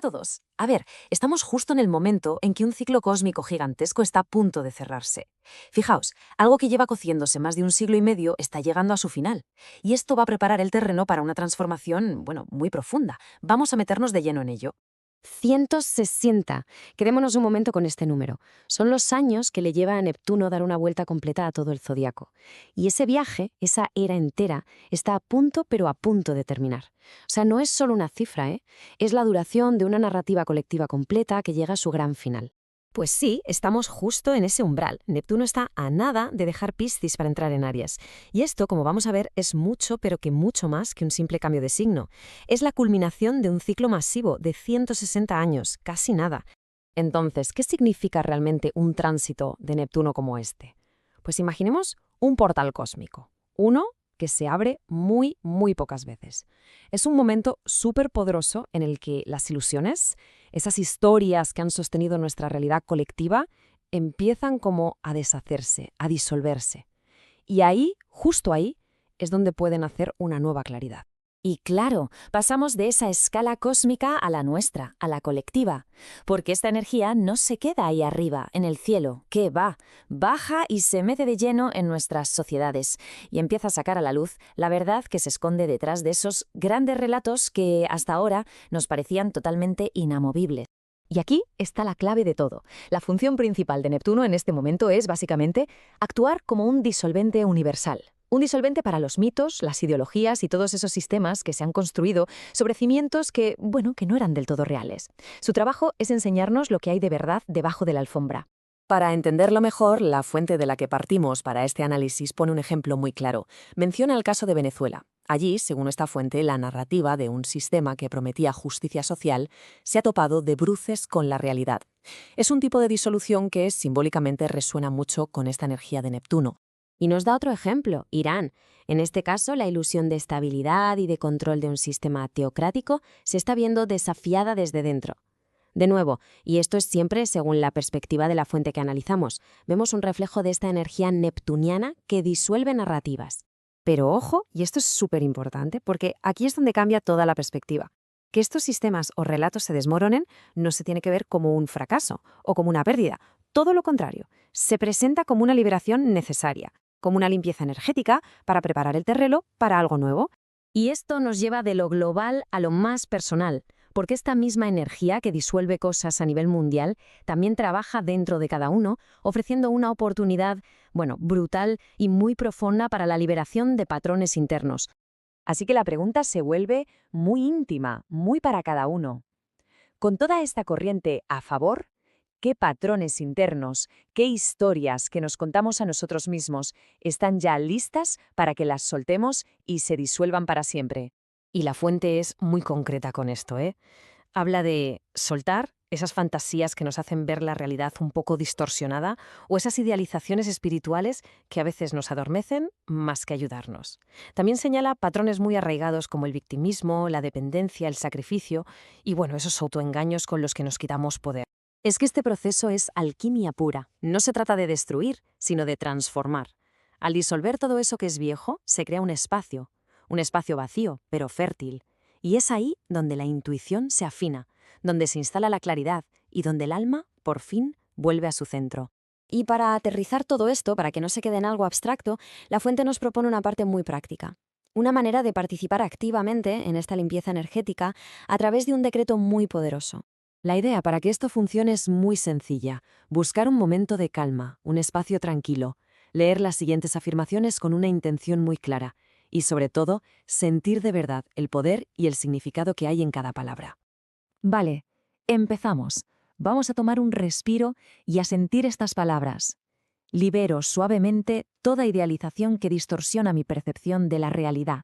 Hola a todos. A ver, estamos justo en el momento en que un ciclo cósmico gigantesco está a punto de cerrarse. Fijaos, algo que lleva cociéndose más de un siglo y medio está llegando a su final. Y esto va a preparar el terreno para una transformación, bueno, muy profunda. Vamos a meternos de lleno en ello. 160. Quedémonos un momento con este número. Son los años que le lleva a Neptuno dar una vuelta completa a todo el zodiaco. Y ese viaje, esa era entera, está a punto, pero a punto de terminar. O sea, no es solo una cifra, ¿eh? Es la duración de una narrativa colectiva completa que llega a su gran final. Pues sí, estamos justo en ese umbral. Neptuno está a nada de dejar Piscis para entrar en Aries. Y esto, como vamos a ver, es mucho, pero que mucho más que un simple cambio de signo. Es la culminación de un ciclo masivo de 160 años, casi nada. Entonces, ¿qué significa realmente un tránsito de Neptuno como este? Pues imaginemos un portal cósmico. Uno que se abre muy, muy pocas veces. Es un momento súper poderoso en el que las ilusiones, esas historias que han sostenido nuestra realidad colectiva, empiezan como a deshacerse, a disolverse. Y ahí, justo ahí, es donde pueden hacer una nueva claridad. Y claro, pasamos de esa escala cósmica a la nuestra, a la colectiva, porque esta energía no se queda ahí arriba, en el cielo, que baja y se mete de lleno en nuestras sociedades y empieza a sacar a la luz la verdad que se esconde detrás de esos grandes relatos que hasta ahora nos parecían totalmente inamovibles. Y aquí está la clave de todo. La función principal de Neptuno en este momento es, básicamente, actuar como un disolvente universal. Un disolvente para los mitos, las ideologías y todos esos sistemas que se han construido sobre cimientos que, bueno, que no eran del todo reales. Su trabajo es enseñarnos lo que hay de verdad debajo de la alfombra. Para entenderlo mejor, la fuente de la que partimos para este análisis pone un ejemplo muy claro. Menciona el caso de Venezuela. Allí, según esta fuente, la narrativa de un sistema que prometía justicia social se ha topado de bruces con la realidad. Es un tipo de disolución que simbólicamente resuena mucho con esta energía de Neptuno. Y nos da otro ejemplo, Irán. En este caso, la ilusión de estabilidad y de control de un sistema teocrático se está viendo desafiada desde dentro. De nuevo, y esto es siempre según la perspectiva de la fuente que analizamos, vemos un reflejo de esta energía neptuniana que disuelve narrativas. Pero ojo, y esto es súper importante, porque aquí es donde cambia toda la perspectiva. Que estos sistemas o relatos se desmoronen no se tiene que ver como un fracaso o como una pérdida. Todo lo contrario, se presenta como una liberación necesaria, como una limpieza energética para preparar el terreno para algo nuevo. Y esto nos lleva de lo global a lo más personal, porque esta misma energía que disuelve cosas a nivel mundial también trabaja dentro de cada uno, ofreciendo una oportunidad, bueno, brutal y muy profunda para la liberación de patrones internos. Así que la pregunta se vuelve muy íntima, muy para cada uno. Con toda esta corriente a favor, ¿qué patrones internos, qué historias que nos contamos a nosotros mismos están ya listas para que las soltemos y se disuelvan para siempre? Y la fuente es muy concreta con esto, ¿eh? Habla de soltar esas fantasías que nos hacen ver la realidad un poco distorsionada o esas idealizaciones espirituales que a veces nos adormecen más que ayudarnos. También señala patrones muy arraigados como el victimismo, la dependencia, el sacrificio y, bueno, esos autoengaños con los que nos quitamos poder. Es que este proceso es alquimia pura. No se trata de destruir, sino de transformar. Al disolver todo eso que es viejo, se crea un espacio vacío, pero fértil. Y es ahí donde la intuición se afina, donde se instala la claridad y donde el alma, por fin, vuelve a su centro. Y para aterrizar todo esto, para que no se quede en algo abstracto, la fuente nos propone una parte muy práctica. Una manera de participar activamente en esta limpieza energética a través de un decreto muy poderoso. La idea para que esto funcione es muy sencilla. Buscar un momento de calma, un espacio tranquilo, leer las siguientes afirmaciones con una intención muy clara y, sobre todo, sentir de verdad el poder y el significado que hay en cada palabra. Vale, empezamos. Vamos a tomar un respiro y a sentir estas palabras. Libero suavemente toda idealización que distorsiona mi percepción de la realidad.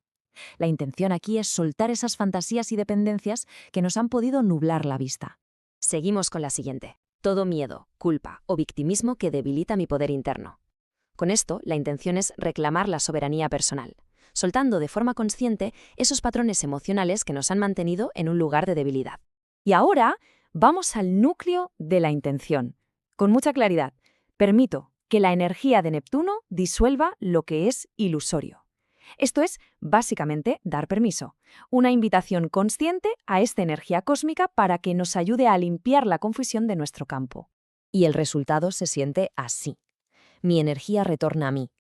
La intención aquí es soltar esas fantasías y dependencias que nos han podido nublar la vista. Seguimos con la siguiente. Todo miedo, culpa o victimismo que debilita mi poder interno. Con esto, la intención es reclamar la soberanía personal, soltando de forma consciente esos patrones emocionales que nos han mantenido en un lugar de debilidad. Y ahora vamos al núcleo de la intención. Con mucha claridad, permito que la energía de Neptuno disuelva lo que es ilusorio. Esto es, básicamente, dar permiso. Una invitación consciente a esta energía cósmica para que nos ayude a limpiar la confusión de nuestro campo. Y el resultado se siente así. Mi energía retorna a mí,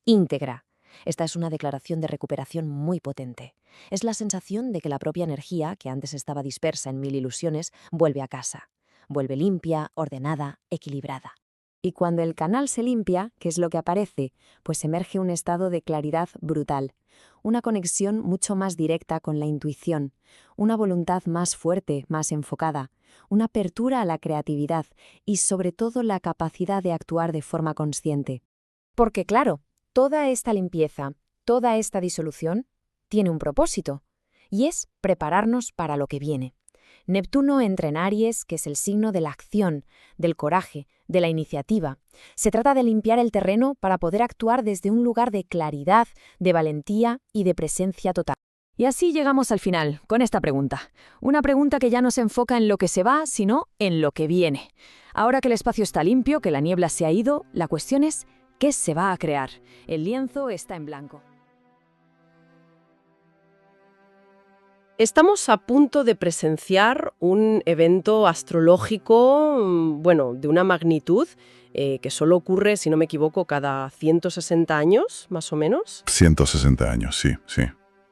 íntegra. Esta es una declaración de recuperación muy potente. Es la sensación de que la propia energía, que antes estaba dispersa en mil ilusiones, vuelve a casa. Vuelve limpia, ordenada, equilibrada. Y cuando el canal se limpia, ¿qué es lo que aparece? Pues emerge un estado de claridad brutal, una conexión mucho más directa con la intuición, una voluntad más fuerte, más enfocada, una apertura a la creatividad y sobre todo la capacidad de actuar de forma consciente. Porque claro, toda esta limpieza, toda esta disolución, tiene un propósito, y es prepararnos para lo que viene. Neptuno entra en Aries, que es el signo de la acción, del coraje, de la iniciativa. Se trata de limpiar el terreno para poder actuar desde un lugar de claridad, de valentía y de presencia total. Y así llegamos al final, con esta pregunta. Una pregunta que ya no se enfoca en lo que se va, sino en lo que viene. Ahora que el espacio está limpio, que la niebla se ha ido, la cuestión es ¿qué se va a crear? El lienzo está en blanco. Estamos a punto de presenciar un evento astrológico, de una magnitud que solo ocurre, si no me equivoco, cada 160 años, más o menos. 160 años, sí, sí.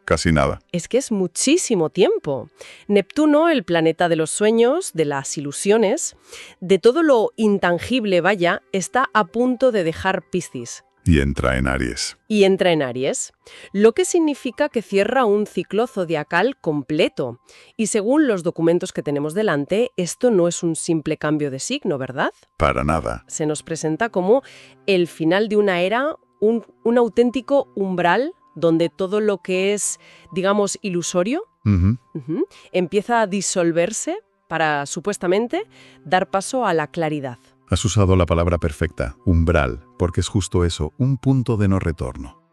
Casi nada. Es que es muchísimo tiempo. Neptuno, el planeta de los sueños, de las ilusiones, de todo lo intangible, vaya, está a punto de dejar Piscis. Y entra en Aries. Y entra en Aries, lo que significa que cierra un ciclo zodiacal completo. Y según los documentos que tenemos delante, esto no es un simple cambio de signo, ¿verdad? Para nada. Se nos presenta como el final de una era, un auténtico umbral donde todo lo que es, digamos, ilusorio, empieza a disolverse para, supuestamente, dar paso a la claridad. Has usado la palabra perfecta, umbral, porque es justo eso, un punto de no retorno.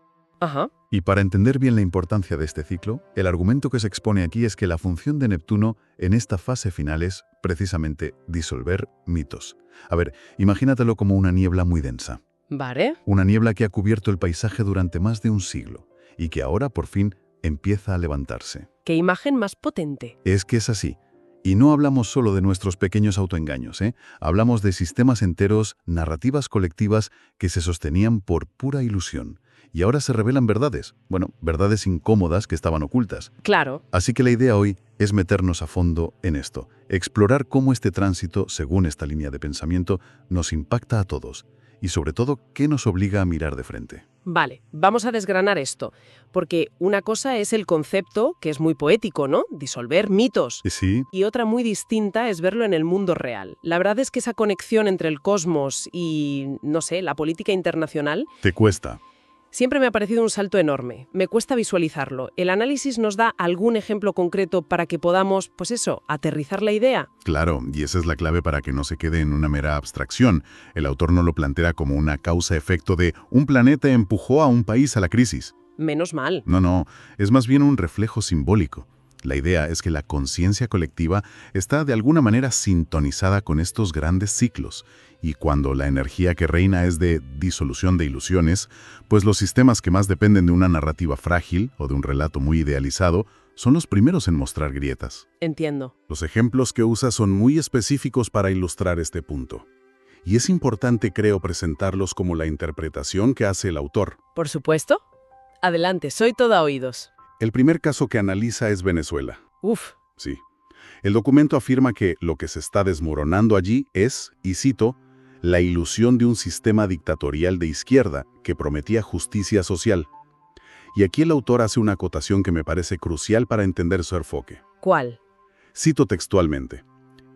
Ajá. Y para entender bien la importancia de este ciclo, el argumento que se expone aquí es que la función de Neptuno en esta fase final es, precisamente, disolver mitos. A ver, imagínatelo como una niebla muy densa. Vale. Una niebla que ha cubierto el paisaje durante más de un siglo y que ahora, por fin, empieza a levantarse. ¡Qué imagen más potente! Es que es así. Y no hablamos solo de nuestros pequeños autoengaños, ¿eh? Hablamos de sistemas enteros, narrativas colectivas que se sostenían por pura ilusión. Y ahora se revelan verdades, verdades incómodas que estaban ocultas. Claro. Así que la idea hoy es meternos a fondo en esto, explorar cómo este tránsito, según esta línea de pensamiento, nos impacta a todos. Y sobre todo, qué nos obliga a mirar de frente. Vale, vamos a desgranar esto, porque una cosa es el concepto, que es muy poético, ¿no? Disolver mitos. Sí. Y otra muy distinta es verlo en el mundo real. La verdad es que esa conexión entre el cosmos y, no sé, la política internacional... Te cuesta. Siempre me ha parecido un salto enorme. Me cuesta visualizarlo. ¿El análisis nos da algún ejemplo concreto para que podamos, aterrizar la idea? Claro, y esa es la clave para que no se quede en una mera abstracción. El autor no lo plantea como una causa-efecto de un planeta empujó a un país a la crisis. Menos mal. No, es más bien un reflejo simbólico. La idea es que la conciencia colectiva está de alguna manera sintonizada con estos grandes ciclos, y cuando la energía que reina es de disolución de ilusiones, pues los sistemas que más dependen de una narrativa frágil o de un relato muy idealizado son los primeros en mostrar grietas. Entiendo. Los ejemplos que usa son muy específicos para ilustrar este punto. Y es importante, creo, presentarlos como la interpretación que hace el autor. Por supuesto. Adelante, soy toda oídos. El primer caso que analiza es Venezuela. Uf. Sí. El documento afirma que lo que se está desmoronando allí es, y cito, la ilusión de un sistema dictatorial de izquierda que prometía justicia social. Y aquí el autor hace una acotación que me parece crucial para entender su enfoque. ¿Cuál? Cito textualmente.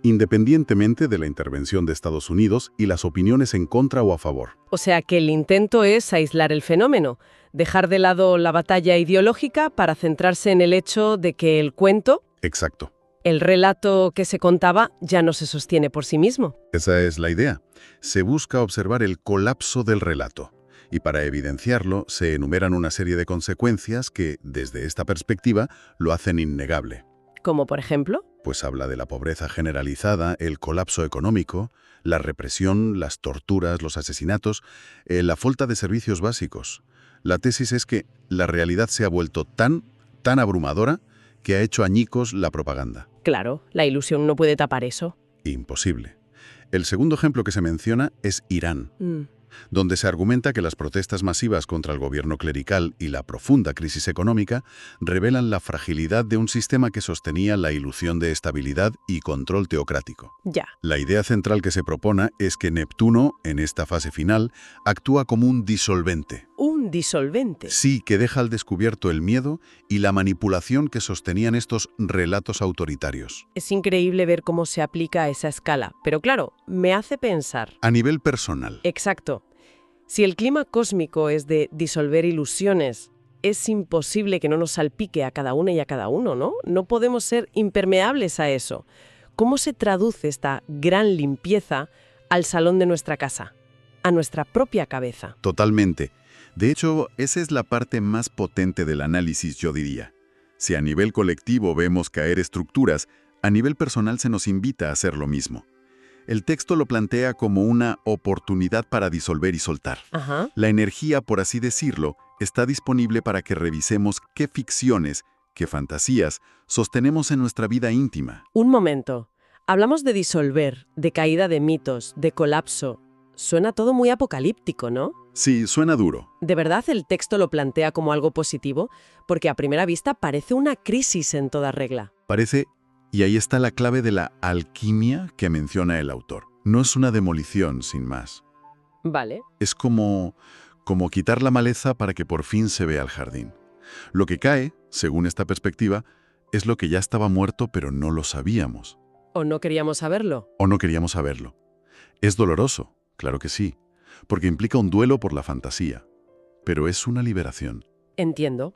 Independientemente de la intervención de Estados Unidos y las opiniones en contra o a favor. O sea que el intento es aislar el fenómeno, dejar de lado la batalla ideológica para centrarse en el hecho de que el cuento, Exacto. el relato que se contaba, ya no se sostiene por sí mismo. Esa es la idea. Se busca observar el colapso del relato. Y para evidenciarlo, se enumeran una serie de consecuencias que, desde esta perspectiva, lo hacen innegable. Como por ejemplo... Pues habla de la pobreza generalizada, el colapso económico, la represión, las torturas, los asesinatos, la falta de servicios básicos. La tesis es que, la realidad se ha vuelto tan abrumadora que ha hecho añicos la propaganda. Claro, la ilusión no puede tapar eso. Imposible. El segundo ejemplo que se menciona es Irán, donde se argumenta que las protestas masivas contra el gobierno clerical y la profunda crisis económica revelan la fragilidad de un sistema que sostenía la ilusión de estabilidad y control teocrático. Ya. La idea central que se propone es que Neptuno, en esta fase final, actúa como un disolvente. Un disolvente. Sí, que deja al descubierto el miedo y la manipulación que sostenían estos relatos autoritarios. Es increíble ver cómo se aplica a esa escala, pero claro, me hace pensar. A nivel personal. Exacto. Si el clima cósmico es de disolver ilusiones, es imposible que no nos salpique a cada una y a cada uno, ¿no? No podemos ser impermeables a eso. ¿Cómo se traduce esta gran limpieza al salón de nuestra casa? A nuestra propia cabeza. Totalmente. De hecho, esa es la parte más potente del análisis, yo diría. Si a nivel colectivo vemos caer estructuras, a nivel personal se nos invita a hacer lo mismo. El texto lo plantea como una oportunidad para disolver y soltar. Ajá. La energía, por así decirlo, está disponible para que revisemos qué ficciones, qué fantasías sostenemos en nuestra vida íntima. Un momento. Hablamos de disolver, de caída de mitos, de colapso. Suena todo muy apocalíptico, ¿no? Sí, suena duro. ¿De verdad el texto lo plantea como algo positivo? Porque a primera vista parece una crisis en toda regla. Parece, y ahí está la clave de la alquimia que menciona el autor. No es una demolición, sin más. Vale. Es como quitar la maleza para que por fin se vea el jardín. Lo que cae, según esta perspectiva, es lo que ya estaba muerto pero no lo sabíamos. ¿O no queríamos saberlo? O no queríamos saberlo. Es doloroso, claro que sí, porque implica un duelo por la fantasía. Pero es una liberación. Entiendo.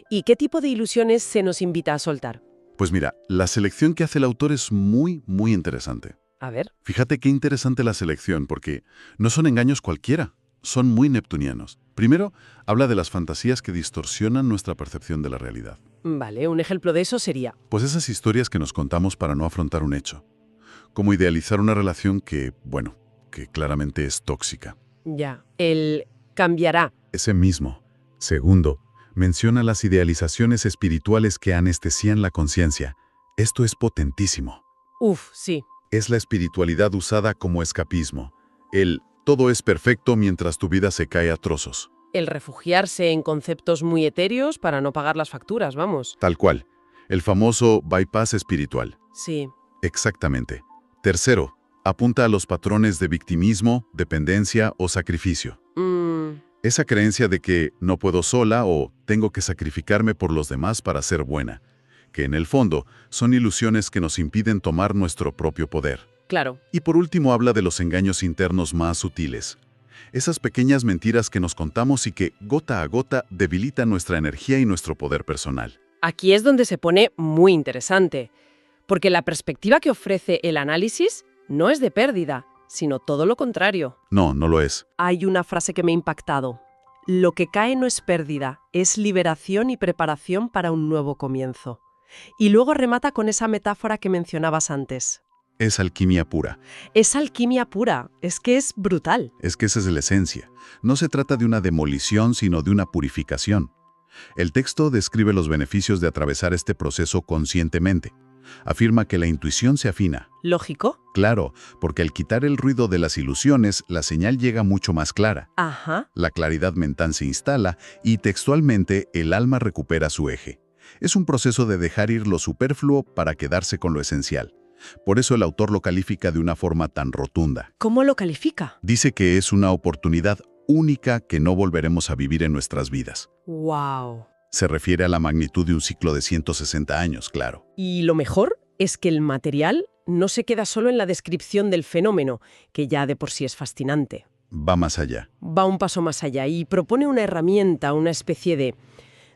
¿Y qué tipo de ilusiones se nos invita a soltar? Pues mira, la selección que hace el autor es muy interesante. A ver. Fíjate qué interesante la selección, porque no son engaños cualquiera, son muy neptunianos. Primero, habla de las fantasías que distorsionan nuestra percepción de la realidad. Vale, un ejemplo de eso sería... Pues esas historias que nos contamos para no afrontar un hecho. Como idealizar una relación que claramente es tóxica. Ya. El cambiará. Ese mismo. Segundo, menciona las idealizaciones espirituales que anestesian la conciencia. Esto es potentísimo. Uf, sí. Es la espiritualidad usada como escapismo. El todo es perfecto mientras tu vida se cae a trozos. El refugiarse en conceptos muy etéreos para no pagar las facturas, vamos. Tal cual. El famoso bypass espiritual. Sí. Exactamente. Tercero, apunta a los patrones de victimismo, dependencia o sacrificio. Esa creencia de que no puedo sola o tengo que sacrificarme por los demás para ser buena, que en el fondo son ilusiones que nos impiden tomar nuestro propio poder. Claro. Y por último habla de los engaños internos más sutiles. Esas pequeñas mentiras que nos contamos y que, gota a gota, debilitan nuestra energía y nuestro poder personal. Aquí es donde se pone muy interesante, porque la perspectiva que ofrece el análisis no es de pérdida, sino todo lo contrario. No lo es. Hay una frase que me ha impactado. Lo que cae no es pérdida, es liberación y preparación para un nuevo comienzo. Y luego remata con esa metáfora que mencionabas antes. Es alquimia pura. Es alquimia pura, es que es brutal. Es que esa es la esencia. No se trata de una demolición, sino de una purificación. El texto describe los beneficios de atravesar este proceso conscientemente. Afirma que la intuición se afina. ¿Lógico? Claro, porque al quitar el ruido de las ilusiones, la señal llega mucho más clara. Ajá. La claridad mental se instala y textualmente el alma recupera su eje. Es un proceso de dejar ir lo superfluo para quedarse con lo esencial. Por eso el autor lo califica de una forma tan rotunda. ¿Cómo lo califica? Dice que es una oportunidad única que no volveremos a vivir en nuestras vidas. ¡Wow! Se refiere a la magnitud de un ciclo de 160 años, claro. Y lo mejor es que el material no se queda solo en la descripción del fenómeno, que ya de por sí es fascinante. Va más allá. Va un paso más allá y propone una herramienta, una especie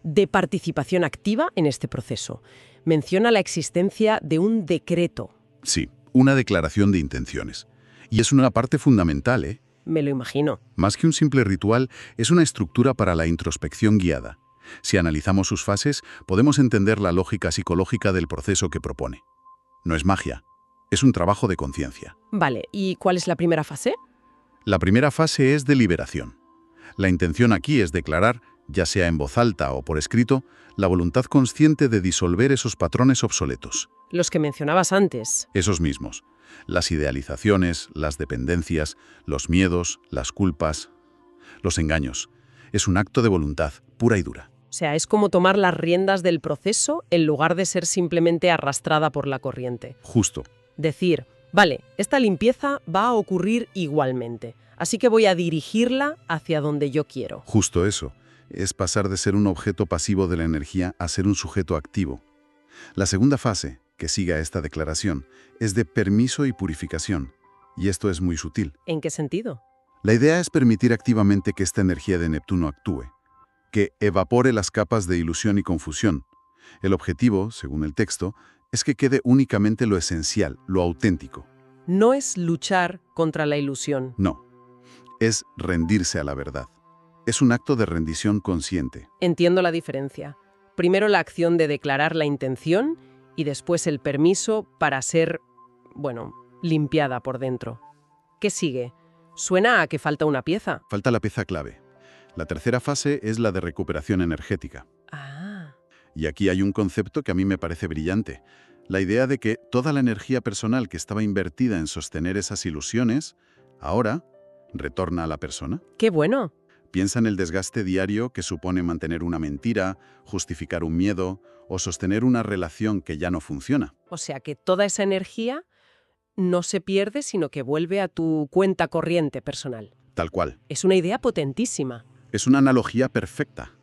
de participación activa en este proceso. Menciona la existencia de un decreto. Sí, una declaración de intenciones. Y es una parte fundamental, ¿eh? Me lo imagino. Más que un simple ritual, es una estructura para la introspección guiada. Si analizamos sus fases, podemos entender la lógica psicológica del proceso que propone. No es magia, es un trabajo de conciencia. Vale, ¿y cuál es la primera fase? La primera fase es de liberación. La intención aquí es declarar, ya sea en voz alta o por escrito, la voluntad consciente de disolver esos patrones obsoletos. Los que mencionabas antes. Esos mismos. Las idealizaciones, las dependencias, los miedos, las culpas, los engaños. Es un acto de voluntad pura y dura. O sea, es como tomar las riendas del proceso en lugar de ser simplemente arrastrada por la corriente. Justo. Decir, vale, esta limpieza va a ocurrir igualmente, así que voy a dirigirla hacia donde yo quiero. Justo eso. Es pasar de ser un objeto pasivo de la energía a ser un sujeto activo. La segunda fase, que sigue a esta declaración, es de permiso y purificación. Y esto es muy sutil. ¿En qué sentido? La idea es permitir activamente que esta energía de Neptuno actúe, que evapore las capas de ilusión y confusión. El objetivo, según el texto, es que quede únicamente lo esencial, lo auténtico. No es luchar contra la ilusión. No, es rendirse a la verdad. Es un acto de rendición consciente. Entiendo la diferencia. Primero la acción de declarar la intención y después el permiso para ser, limpiada por dentro. ¿Qué sigue? Suena a que falta una pieza. Falta la pieza clave. La tercera fase es la de recuperación energética. Ah, Y aquí hay un concepto que a mí me parece brillante. La idea de que toda la energía personal que estaba invertida en sostener esas ilusiones, ahora retorna a la persona. qué bueno. Piensa en el desgaste diario que supone mantener una mentira, justificar un miedo o sostener una relación que ya no funciona. O sea que toda esa energía no se pierde, sino que vuelve a tu cuenta corriente personal. Tal cual. Es una idea potentísima. Es una analogía perfecta.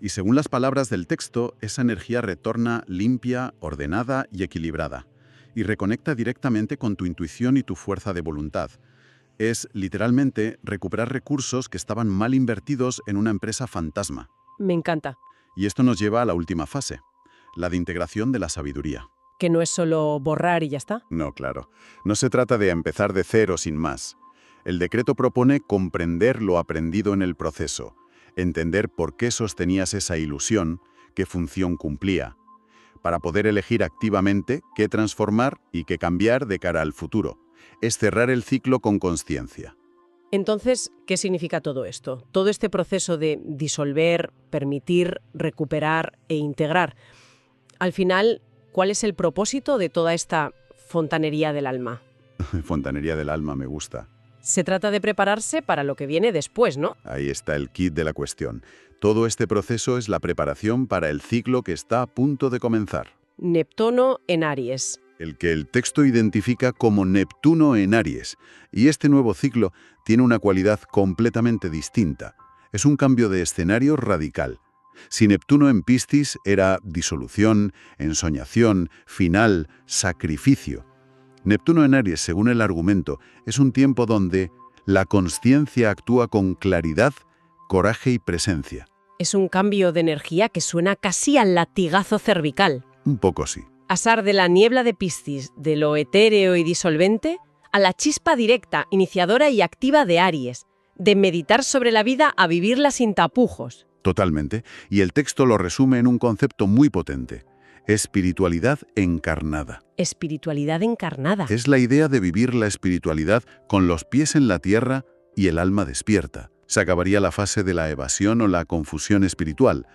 Y según las palabras del texto, esa energía retorna limpia, ordenada y equilibrada, y reconecta directamente con tu intuición y tu fuerza de voluntad. Es, literalmente, recuperar recursos que estaban mal invertidos en una empresa fantasma. Me encanta. Y esto nos lleva a la última fase, la de integración de la sabiduría. Que no es solo borrar y ya está. No, claro. No se trata de empezar de cero sin más. El decreto propone comprender lo aprendido en el proceso, entender por qué sostenías esa ilusión, qué función cumplía, para poder elegir activamente qué transformar y qué cambiar de cara al futuro. Es cerrar el ciclo con consciencia. Entonces, ¿qué significa todo esto? Todo este proceso de disolver, permitir, recuperar e integrar. Al final, ¿cuál es el propósito de toda esta fontanería del alma? Fontanería del alma me gusta. Se trata de prepararse para lo que viene después, ¿no? Ahí está el kit de la cuestión. Todo este proceso es la preparación para el ciclo que está a punto de comenzar. Neptuno en Aries. El que el texto identifica como Neptuno en Aries. Y este nuevo ciclo tiene una cualidad completamente distinta. Es un cambio de escenario radical. Si Neptuno en Piscis era disolución, ensoñación, final, sacrificio. Neptuno en Aries, según el argumento, es un tiempo donde la consciencia actúa con claridad, coraje y presencia. Es un cambio de energía que suena casi al latigazo cervical. Un poco sí. Pasar de la niebla de Piscis, de lo etéreo y disolvente, a la chispa directa, iniciadora y activa de Aries, de meditar sobre la vida a vivirla sin tapujos. Totalmente. Y el texto lo resume en un concepto muy potente. Espiritualidad encarnada. Espiritualidad encarnada. Es la idea de vivir la espiritualidad con los pies en la tierra y el alma despierta. Se acabaría la fase de la evasión o la confusión espiritual,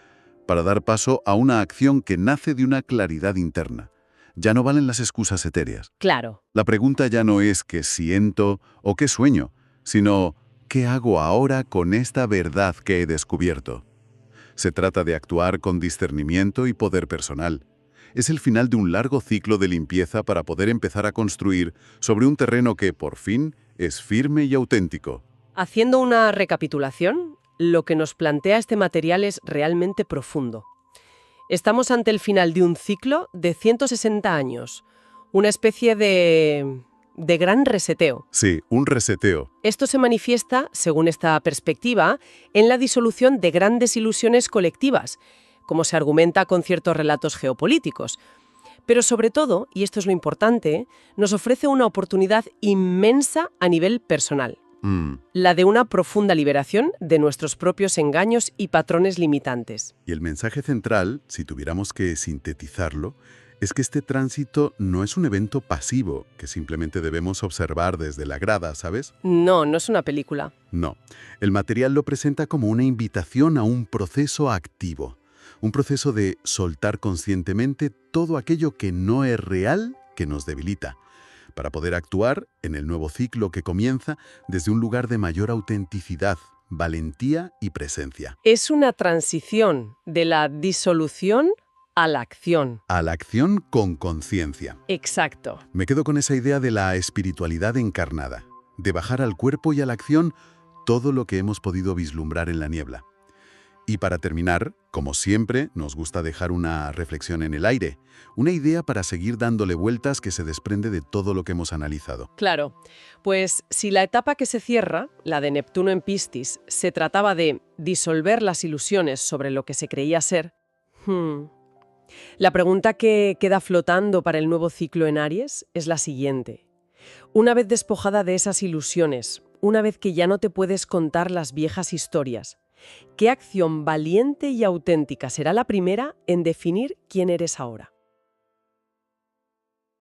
para dar paso a una acción que nace de una claridad interna. Ya no valen las excusas etéreas. Claro. La pregunta ya no es qué siento o qué sueño, sino ¿qué hago ahora con esta verdad que he descubierto? Se trata de actuar con discernimiento y poder personal. Es el final de un largo ciclo de limpieza para poder empezar a construir sobre un terreno que, por fin, es firme y auténtico. Haciendo una recapitulación, lo que nos plantea este material es realmente profundo. Estamos ante el final de un ciclo de 160 años, una especie de gran reseteo. Sí, un reseteo. Esto se manifiesta, según esta perspectiva, en la disolución de grandes ilusiones colectivas, como se argumenta con ciertos relatos geopolíticos. Pero sobre todo, y esto es lo importante, nos ofrece una oportunidad inmensa a nivel personal. La de una profunda liberación de nuestros propios engaños y patrones limitantes. Y el mensaje central, si tuviéramos que sintetizarlo, es que este tránsito no es un evento pasivo que simplemente debemos observar desde la grada, ¿sabes? No, no es una película. No. El material lo presenta como una invitación a un proceso activo. Un proceso de soltar conscientemente todo aquello que no es real, que nos debilita, para poder actuar en el nuevo ciclo que comienza desde un lugar de mayor autenticidad, valentía y presencia. Es una transición de la disolución a la acción. A la acción con conciencia. Exacto. Me quedo con esa idea de la espiritualidad encarnada, de bajar al cuerpo y a la acción todo lo que hemos podido vislumbrar en la niebla. Y para terminar, como siempre, nos gusta dejar una reflexión en el aire, una idea para seguir dándole vueltas que se desprende de todo lo que hemos analizado. Claro, pues si la etapa que se cierra, la de Neptuno en Piscis, se trataba de disolver las ilusiones sobre lo que se creía ser, la pregunta que queda flotando para el nuevo ciclo en Aries es la siguiente. Una vez despojada de esas ilusiones, una vez que ya no te puedes contar las viejas historias, ¿qué acción valiente y auténtica será la primera en definir quién eres ahora?